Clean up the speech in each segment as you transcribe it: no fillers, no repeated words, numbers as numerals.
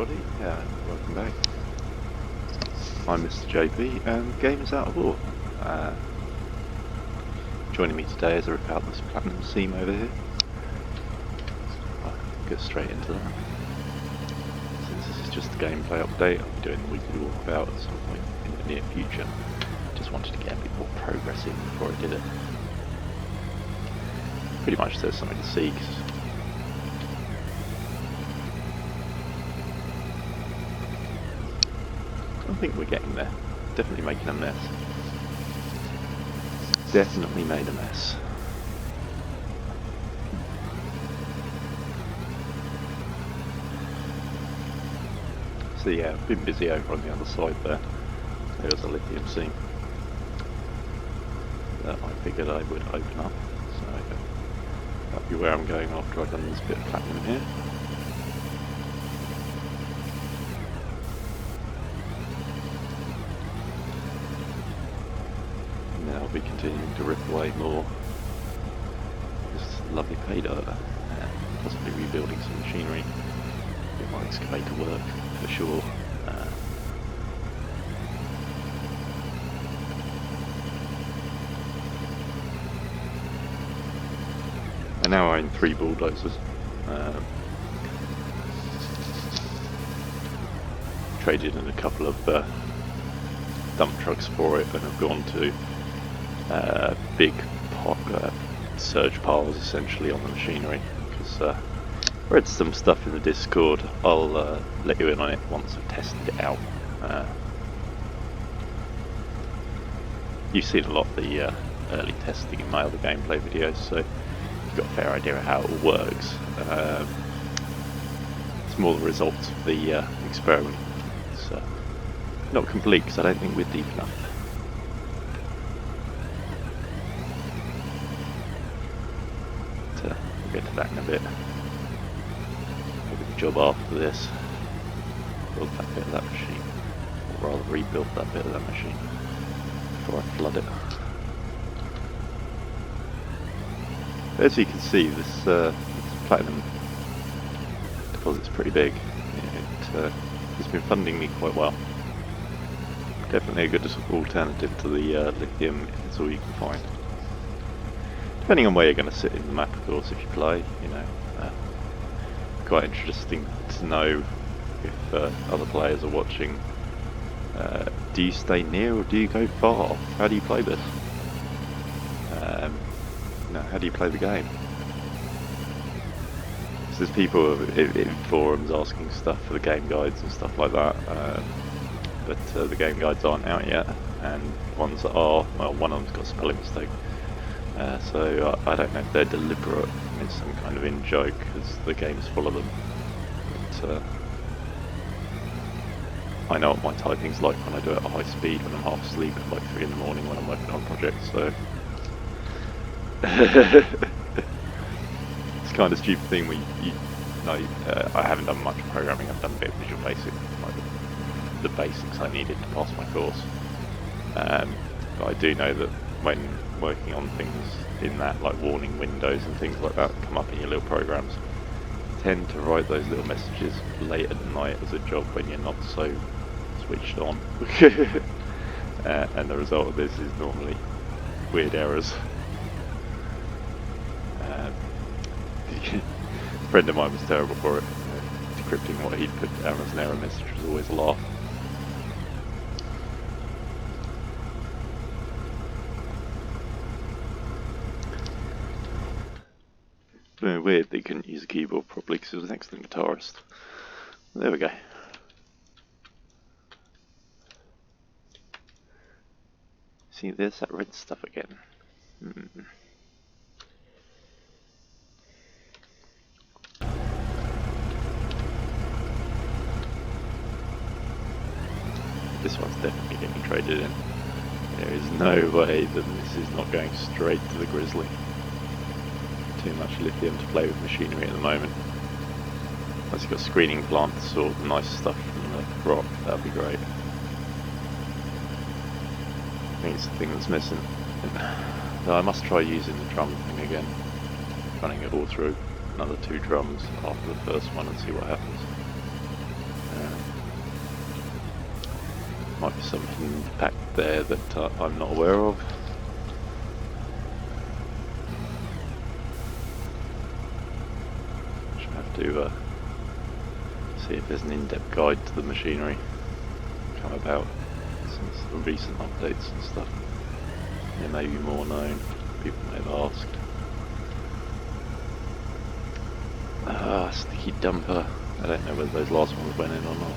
everybody, welcome back. I'm Mr. JP and the game is out of war. Joining me today as I rip out this platinum seam over here. I'll get straight into that. Since this is just a gameplay update, I'll be doing the weekly walkabout at some point in the near future. Just wanted to get a bit more progress in before I did it. Pretty much there's something to see, cause I think we're getting there. Definitely making a mess. Definitely made a mess. So yeah, I've been busy over on the other side there. There's a lithium seam that I figured I would open up. So that'll be where I'm going after I've done this bit of platinum here. I'll be continuing to rip away more this lovely Paydirt and possibly rebuilding some machinery. Get my excavator work for sure. I now own 3 bulldozers. Traded in a couple of dump trucks for it and have gone to big surge piles essentially on the machinery, because I read some stuff in the Discord. I'll let you in on it once I've tested it out. You've seen a lot of the early testing in my other gameplay videos, so you've got a fair idea of how it all works. It's more the results of the experiment. It's not complete because I don't think we're deep enough. We'll get to that in a bit. Maybe the job after this, build that bit of that machine, or rather rebuild that bit of that machine before I flood it. As you can see, this platinum deposit's pretty big. It's been funding me quite well. Definitely a good alternative to the lithium if it's all you can find. Depending on where you're going to sit in the map, of course, if you play, you know. Quite interesting to know if other players are watching. Do you stay near or do you go far? How do you play this? How do you play the game? So there's people in forums asking stuff for the game guides and stuff like that, but the game guides aren't out yet, and ones that are, well, one of them's got a spelling mistake. So I don't know if they're deliberate, it's some kind of in-joke, because the game's full of them. But I know what my typing's like when I do it at high speed, when I'm half asleep at like 3 in the morning when I'm working on projects, so... It's kind of a stupid thing where I haven't done much programming, I've done a bit of Visual Basic, like the basics I needed to pass my course. But I do know that when working on things in that, like warning windows and things like that come up in your little programs, tend to write those little messages late at night as a job when you're not so switched on. And the result of this is normally weird errors. A friend of mine was terrible for it. Decrypting what he'd put down as an error message was always a laugh. Very weird they couldn't use a keyboard properly because he was an excellent guitarist. There we go. See, there's that red stuff again. This one's definitely getting traded in. There is no way that this is not going straight to the Grizzly. Too much lithium to play with machinery at the moment. Once you've got a screening plant to sort the nice stuff from the rock, that'd be great. I think it's the thing that's missing. Though I must try using the drum thing again. Running it all through. Another 2 drums after the first one and see what happens. Might be some hidden pack there that I'm not aware of. Should have to see if there's an in-depth guide to the machinery come about since the recent updates and stuff. There may be more known. People may have asked. Sticky dumper. I don't know whether those last ones went in or not.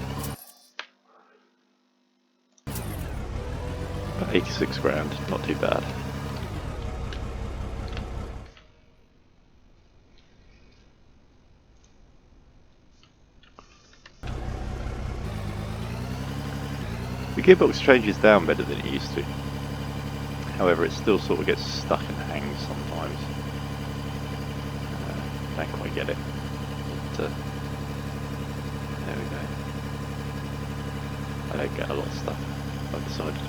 But 86 grand, not too bad. The gearbox changes down better than it used to. However, it still sort of gets stuck and hangs sometimes. Don't quite get it. But, there we go. I don't get a lot of stuff. I've decided.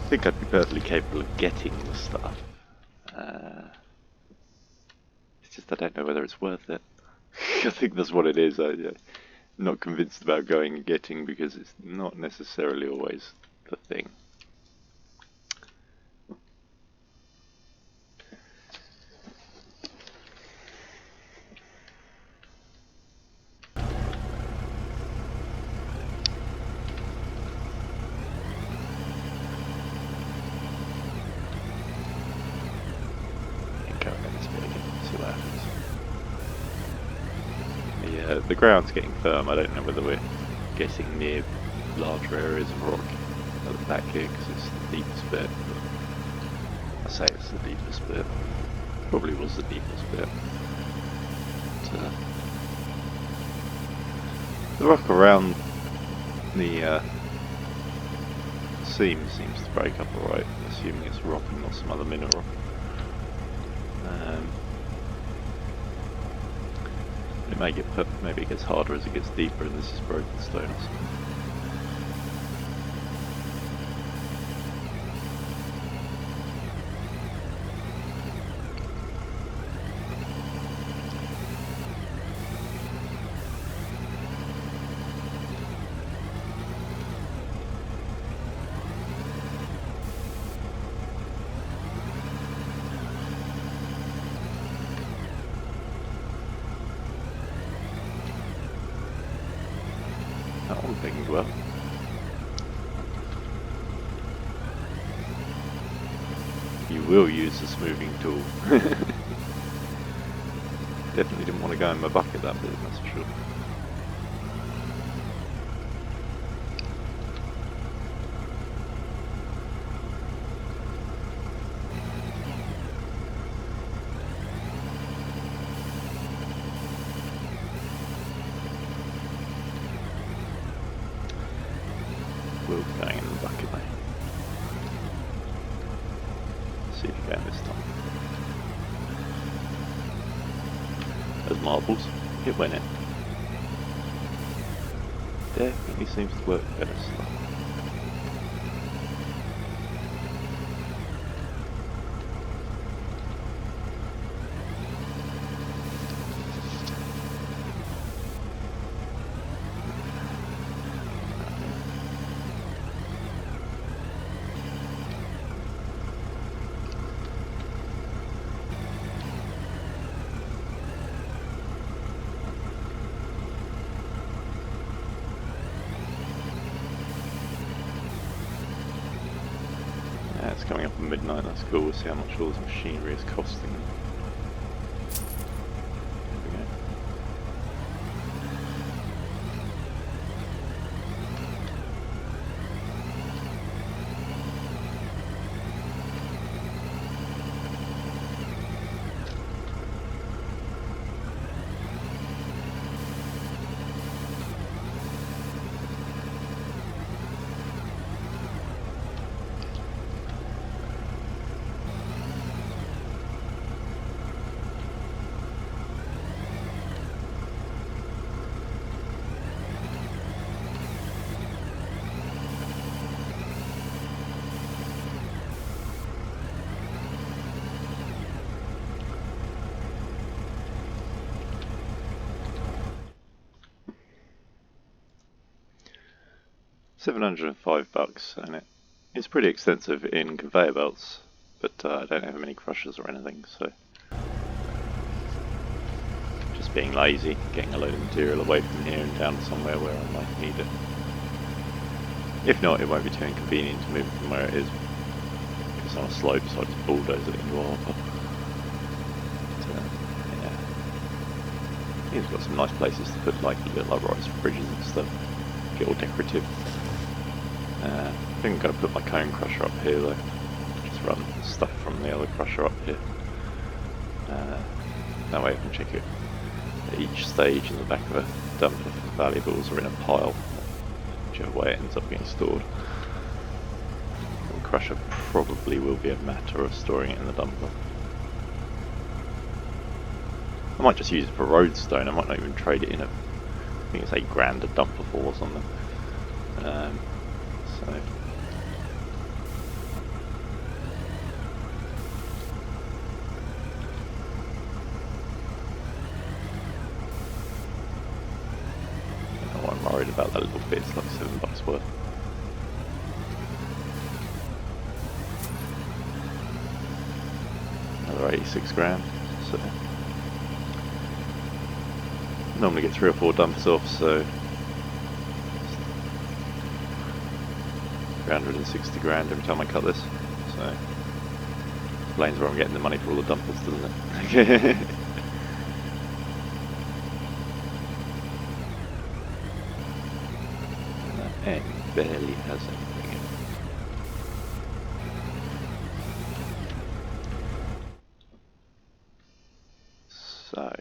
I think I'd be perfectly capable of getting the stuff. It's just I don't know whether it's worth it. I think that's what it is. I'm not convinced about going and getting because it's not necessarily always the thing. The ground's getting firm. I don't know whether we're getting near larger areas of rock at the back here because it's the deepest bit. But I say it's the deepest bit. Probably was the deepest bit. But, the rock around the seam seems to break up alright, assuming it's rock and not some other mineral. It may get maybe it gets harder as it gets deeper and this is broken stone or something. That one pinged well. You will use the smoothing tool. Definitely didn't want to go in my bucket that bit, that's for sure. Will going in the bucket now. See if you go this time. There's marbles. It went in. Definitely seems to work better stuff. It's coming up at midnight, that's cool. We'll see how much all this machinery is costing. There we go. $705, and it's pretty extensive in conveyor belts, but I don't have many crushers or anything, so just being lazy, getting a load of material away from here and down to somewhere where I might need it. If not, it won't be too inconvenient to move it from where it is. If it's on a slope, so I just bulldoze it into a hopper. Yeah. He's got some nice places to put like little uprights for bridges and stuff. Get all decorative. I think I'm going to put my cone crusher up here though. Just run stuff from the other crusher up here. That way I can check it at each stage in the back of a dumper for valuables or in a pile, whichever way it ends up getting stored. The crusher probably will be a matter of storing it in the dumper. I might just use it for roadstone. I might not even trade it in I think it's $8 a dumper for or something. So I'm worried about that little bit. It's like $7 worth. Another 86 grand. So normally get 3 or 4 dumpers off, so 360 grand every time I cut this. So explains where I'm getting the money for all the dumpers, doesn't it? And barely has anything in. So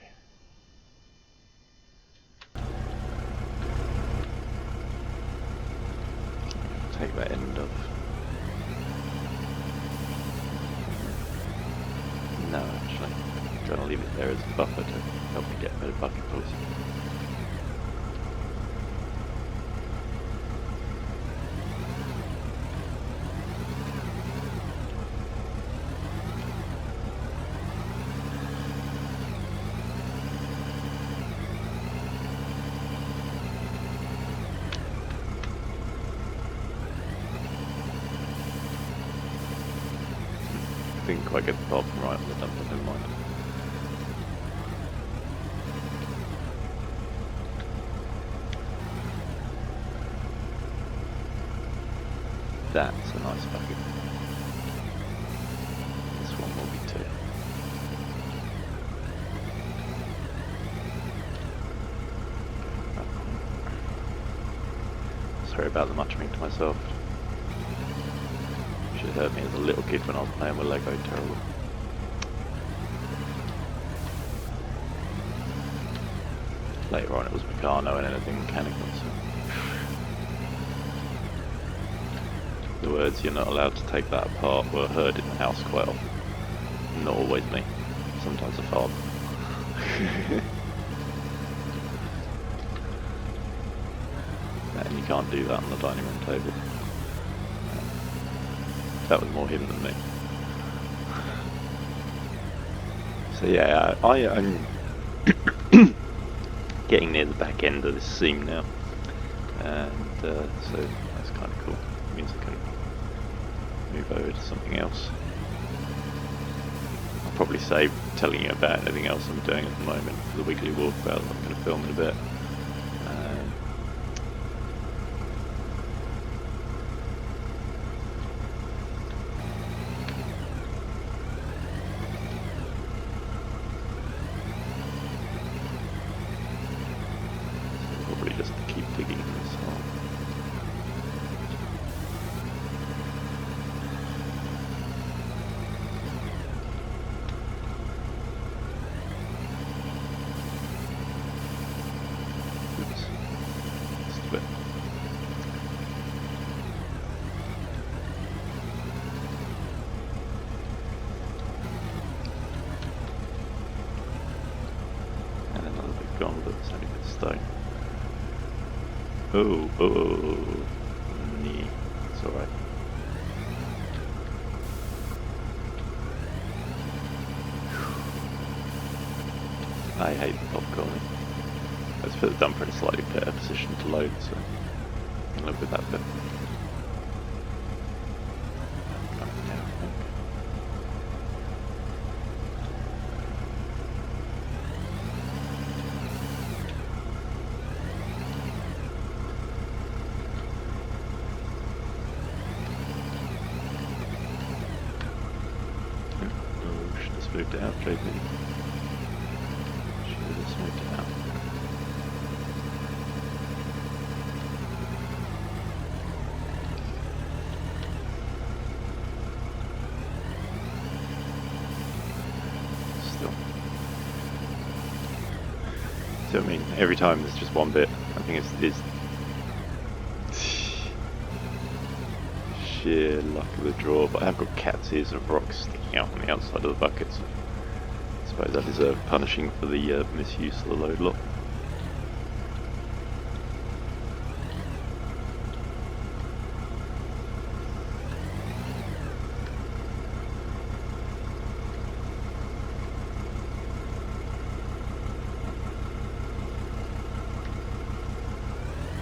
take that end off. No, actually, I'm trying to leave it there as a buffer to help me get better bucket pulls. Didn't quite get the bottom right on the dumper, never mind. That's a nice bucket. This one will be too. Sorry about the muttering to myself. Should have heard me as a little kid when I was playing with Lego, terrible. Later on it was Meccano and anything mechanical, so. The words "you're not allowed to take that apart" were heard in the house quite often. Not always me, sometimes the father. And you can't do that on the dining room table. That was more him than me. So yeah, I'm getting near the back end of this seam now, and so that's kind of cool. It means I can move over to something else. I'll probably save telling you about anything else I'm doing at the moment for the weekly walkabout that I'm going to film in a bit. Just keep digging this hole. Oops. Just a bit. And another bit gone, but it's only a bit of stone. Oh, nee, it's alright. I hate the popcorn. Let's put the dumper in a slightly better position to load, so can live with that bit. Oh, should have smoked it out, JP. Should have smoked it out. So I mean, every time there's just one bit. I think it's sheer luck of the draw, but I have got cat's ears of rocks sticking out on the outside of the bucket, so I suppose I deserve punishing for the misuse of the load lock.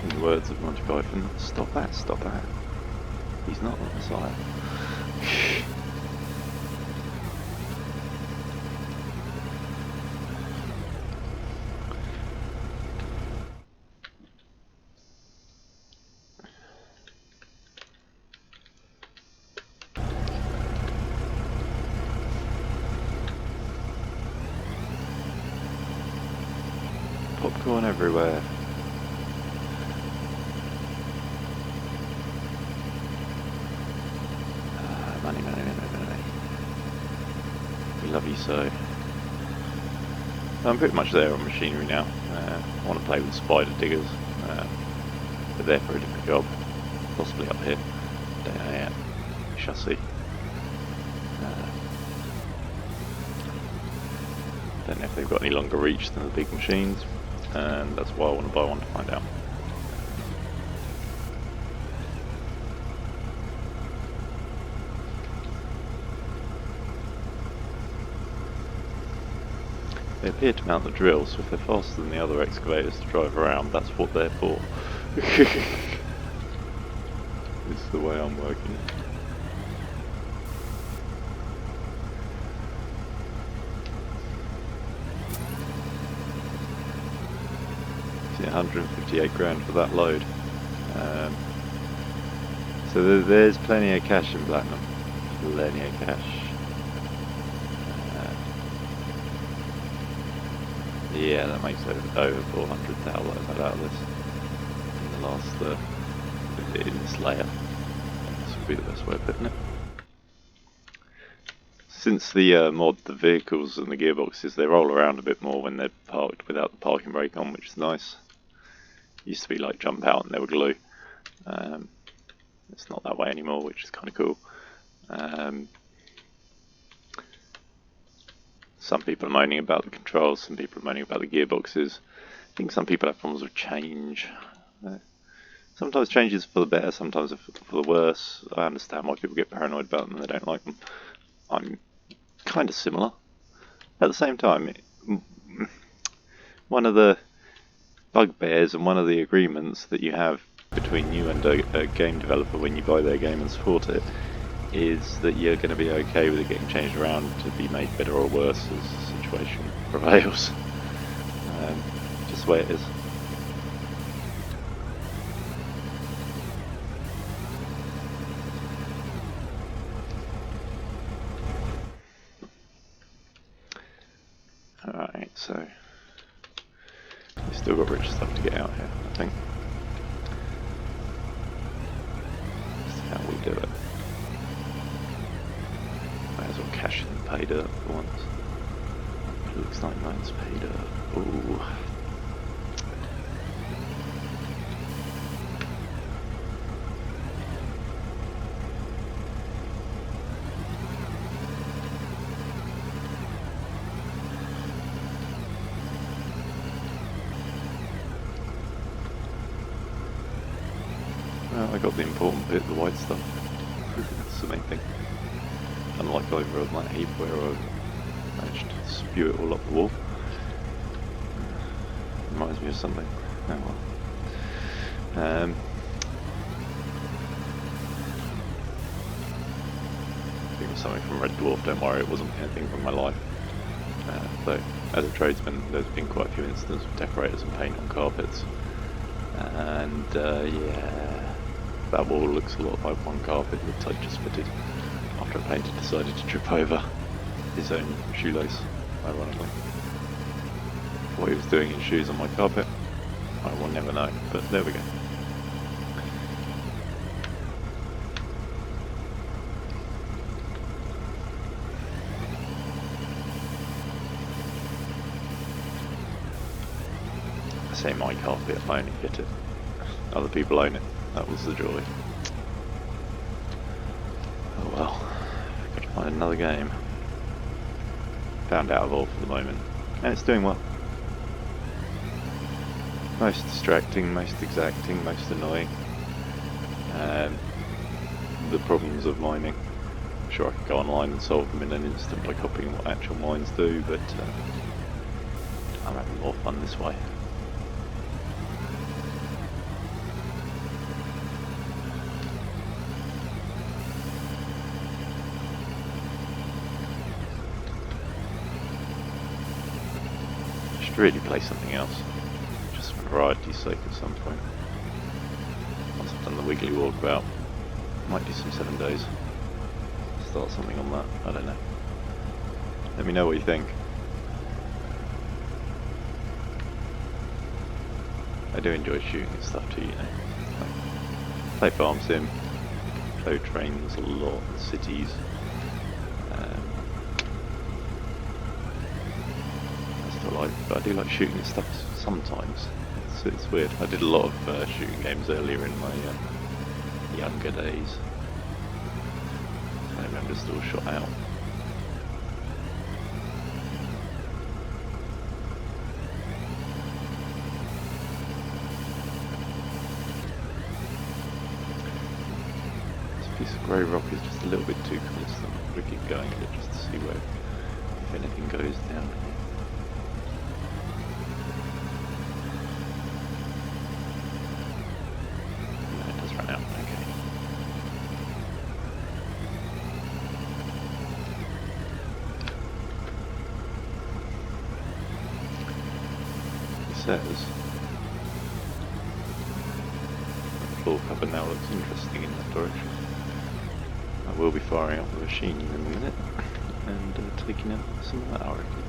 In the words of Monty Python, stop that, stop that. He's not the Messiah. Popcorn everywhere. Money, money, money, money. We love you so. I'm pretty much there on machinery now. I want to play with spider diggers. They're there for a different job. Possibly up here. Don't know yet. We shall see. Don't know if they've got any longer reach than the big machines. And that's why I want to buy one to find out. They appear to mount the drill, so if they're faster than the other excavators to drive around, that's what they're for. This is the way I'm working. See, 158 grand for that load. So there's plenty of cash in platinum. Plenty of cash. Yeah, that makes over 400,000 out of this in the last in this layer. This would be the best way of putting it. Since the mod, the vehicles and the gearboxes, they roll around a bit more when they're parked without the parking brake on, which is nice. Used to be like jump out and they were glue. It's not that way anymore, which is kind of cool. Some people are moaning about the controls, some people are moaning about the gearboxes. I think some people have problems with change. Sometimes change is for the better, sometimes for the worse. I understand why people get paranoid about them and they don't like them. I'm kind of similar. At the same time, one of the bugbears and one of the agreements that you have between you and a game developer when you buy their game and support it is that you're going to be okay with it getting changed around to be made better or worse as the situation prevails. Just the way it is. Alright, so we've still got rich stuff to get out here, I think. That's how we do it. Might as well cash in the Paydirt for once. It looks like mine's Paydirt. Ooh. Well, I got the important bit, the white stuff. That's the main thing. Unlike over on that heap where I managed to spew it all up the wall. Reminds me of something. Oh well. was something from Red Dwarf, don't worry, it wasn't anything from my life. So, as a tradesman, there's been quite a few instances of decorators and paint on carpets. And yeah, that wall looks a lot like one carpet that Todd just fitted after a painter decided to trip over his own shoelace, ironically. What he was doing in shoes on my carpet, I will never know, but there we go. I say my carpet, I only fit it. Other people own it, that was the joy. Oh well, got to find another game. Found Out of All for the moment, and it's doing well. Most distracting, most exacting, most annoying. The problems of mining. I'm sure I could go online and solve them in an instant by copying what actual mines do, but I'm having more fun this way. I should really play something else, just for variety's sake at some point. Once I've done the Wiggly Walkabout, might do some 7 days. Start something on that, I don't know. Let me know what you think. I do enjoy shooting and stuff too, you know. Like, play Farm Sim, play trains a lot, cities. I still like, but I do like shooting and stuff sometimes. It's weird. I did a lot of shooting games earlier in my younger days. I remember still shot out. This piece of grey rock is just a little bit too constant. We keep going at it just to see where, if anything goes down here. No, it does run out. Okay. Says the floor cover now looks interesting in that direction. I will be firing up the machine in a minute and taking out some of that, I reckon.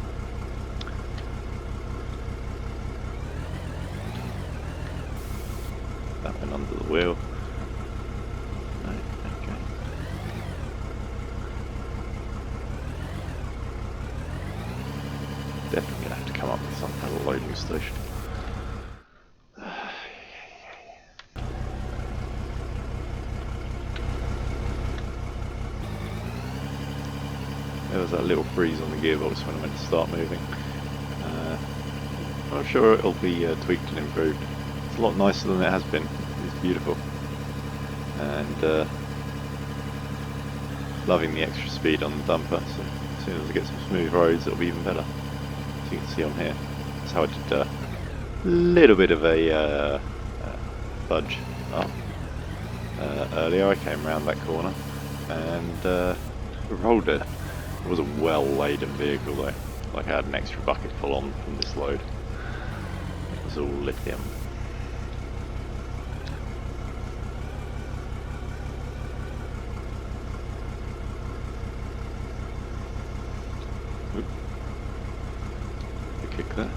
That went under the wheel. No, okay. Definitely gonna have to come up with some kind of loading station. There was that little freeze on the gearbox when I went to start moving. I'm sure it'll be tweaked and improved. It's a lot nicer than it has been. It's beautiful. And loving the extra speed on the dumper, so as soon as I get some smooth roads it'll be even better. As you can see on here, that's how I did a little bit of a fudge up. Earlier I came around that corner and rolled it. It was a well-laden vehicle though, like I had an extra bucket full on from this load. It was all lithium. Oop. The kick there.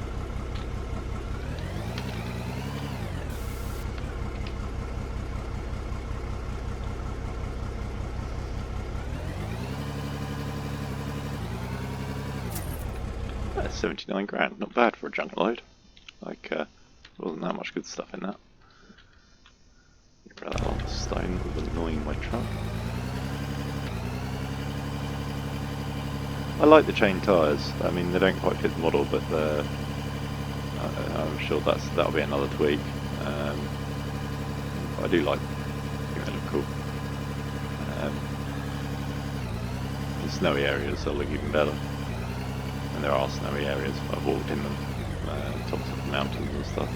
That's 79 grand, not bad for a junk load. Like, there wasn't that much good stuff in that. Get rid of that lump of stone that was annoying my truck. I like the chain tyres. I mean, they don't quite fit the model, but I'm sure that'll be another tweak. I do like them, they look cool. In snowy areas they'll look even better. And there are snowy areas. I've walked in them, tops of the mountains and stuff.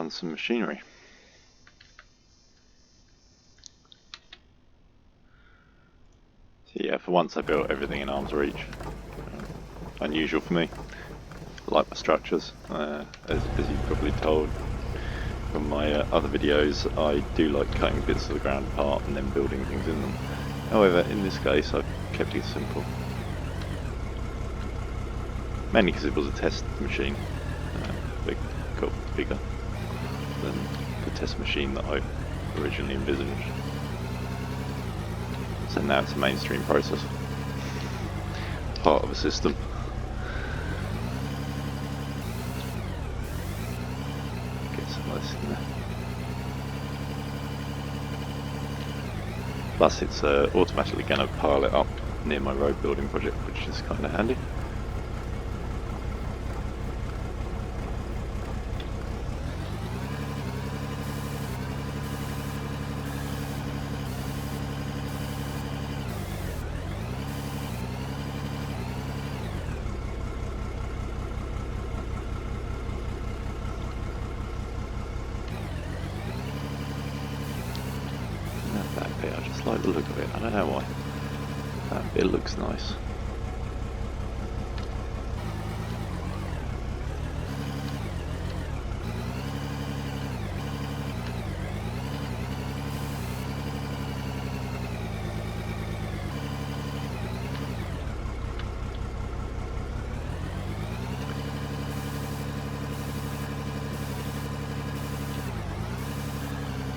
and some machinery. So yeah, for once I built everything in arm's reach. Unusual for me. I like my structures, as you've probably told from my other videos. I do like cutting bits of the ground apart and then building things in them. However, in this case I've kept it simple. Mainly because it was a test machine. It got bigger than the test machine that I originally envisaged. So now it's a mainstream process. Part of a system. Get some of this in there. Plus it's automatically going to pile it up near my road building project, which is kind of handy. That bit, I just like the look of it, I don't know why. That bit looks nice.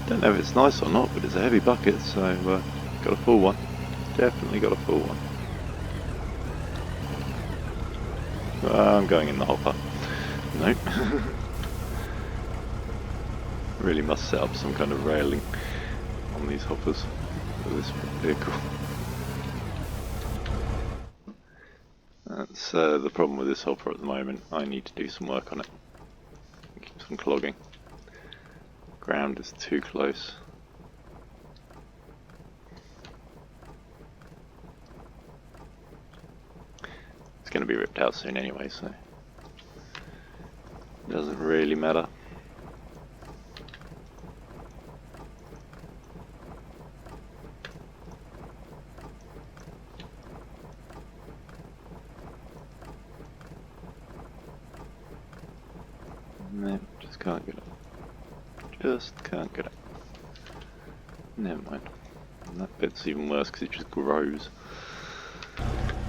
Don't know if it's nice or not, but it's a heavy bucket, so got a full one. Definitely got a full one. I'm going in the hopper. Nope. Really must set up some kind of railing on these hoppers for this vehicle. That's the problem with this hopper at the moment. I need to do some work on it. It keeps on clogging. Ground is too close. It's going to be ripped out soon anyway, so it doesn't really matter. No, just can't get it. Just can't get it. Never mind. And that bit's even worse because it just grows.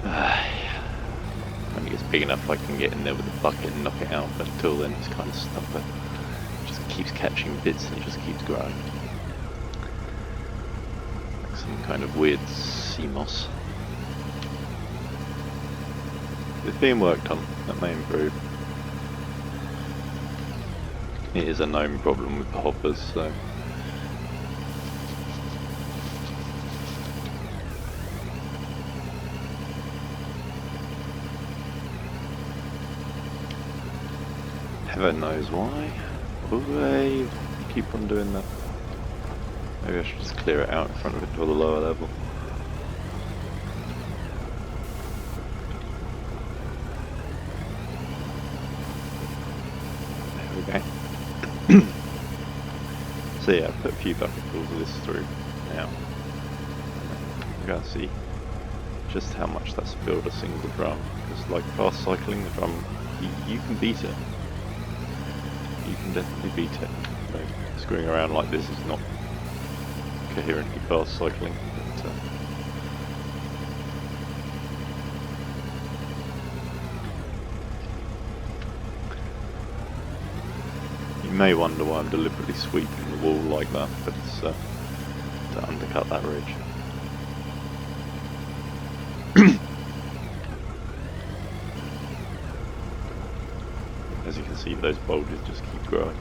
When it gets big enough I can get in there with a bucket and knock it out, but until then it's kind of stuck there. It just keeps catching bits and it just keeps growing. Like some kind of weird sea moss. It's being worked on, that may improve. It is a known problem with the hoppers, so heaven knows why. Will they keep on doing that? Maybe I should just clear it out in front of it to a lower level. There we go. So yeah, I've put a few bucketfuls of this through now. You're going to see just how much that's filled a single drum. Because like fast cycling the drum, you can beat it. You can definitely beat it. So screwing around like this is not coherently fast cycling. But, you may wonder why I'm deliberately sweeping the wall like that, but it's to undercut that ridge. As you can see, those bulges just keep growing.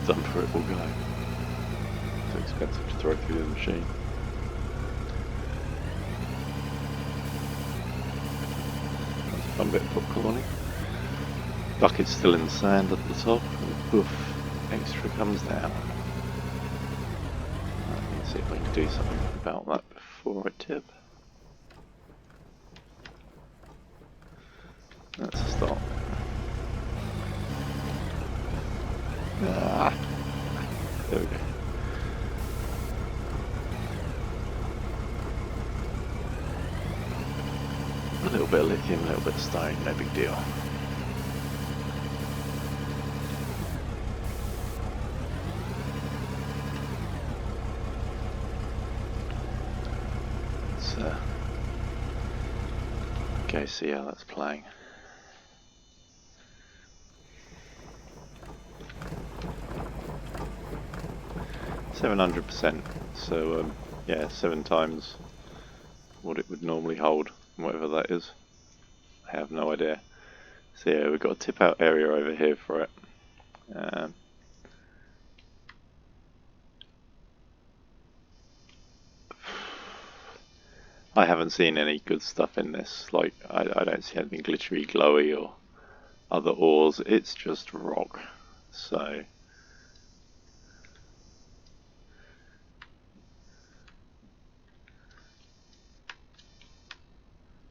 done for it will go. Too expensive to throw through the machine. That's a fun bit of foot coloring. Bucket's still in the sand at the top, and poof, extra comes down. Let's see if I can do something about that before I tip. That's a start. Ah, there we go. A little bit of lithium, a little bit of stone, no big deal. So, okay, see how that's playing. 700%, so yeah, 7 times what it would normally hold, whatever that is. I have no idea. So yeah, we've got a tip out area over here for it. I haven't seen any good stuff in this, like I don't see anything glittery, glowy or other ores, it's just rock. So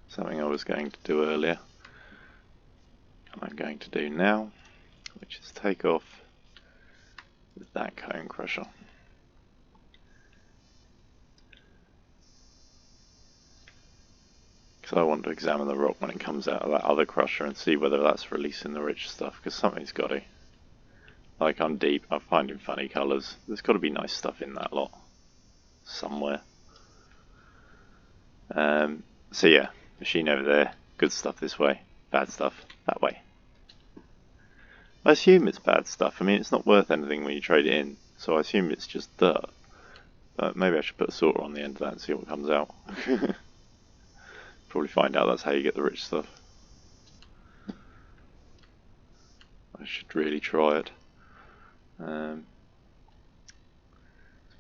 something I was going to do earlier, and I'm going to do now, which is take off with that cone crusher. Because I want to examine the rock when it comes out of that other crusher and see whether that's releasing the rich stuff, because something's got to. Like, I'm deep, I'm finding funny colours, there's got to be nice stuff in that lot somewhere. So yeah, machine over there, good stuff this way, bad stuff that way. I assume it's bad stuff. I mean, it's not worth anything when you trade it in, so I assume it's just dirt. But maybe I should put a sorter on the end of that and see what comes out. Probably find out that's how you get the rich stuff. I should really try it. Suppose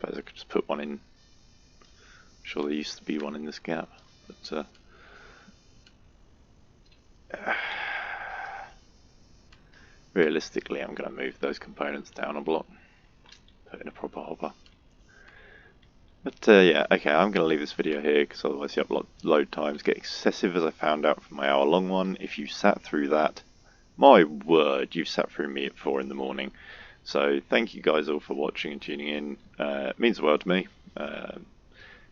I could just put one in. I'm sure there used to be one in this gap, but realistically, I'm going to move those components down a block, put in a proper hopper. But yeah, okay, I'm going to leave this video here because otherwise the upload times get excessive, as I found out from my hour-long one. If you sat through that, my word, you sat through me at 4 in the morning. So thank you guys all for watching and tuning in. It means the world to me.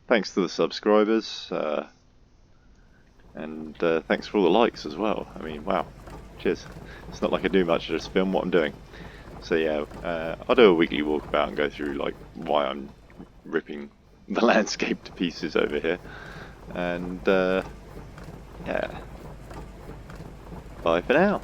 Thanks to the subscribers, and thanks for all the likes as well. I mean, wow, cheers. It's not like I do much, I just film what I'm doing. So yeah, I'll do a weekly walkabout and go through like why I'm ripping the landscape to pieces over here. And yeah, bye for now.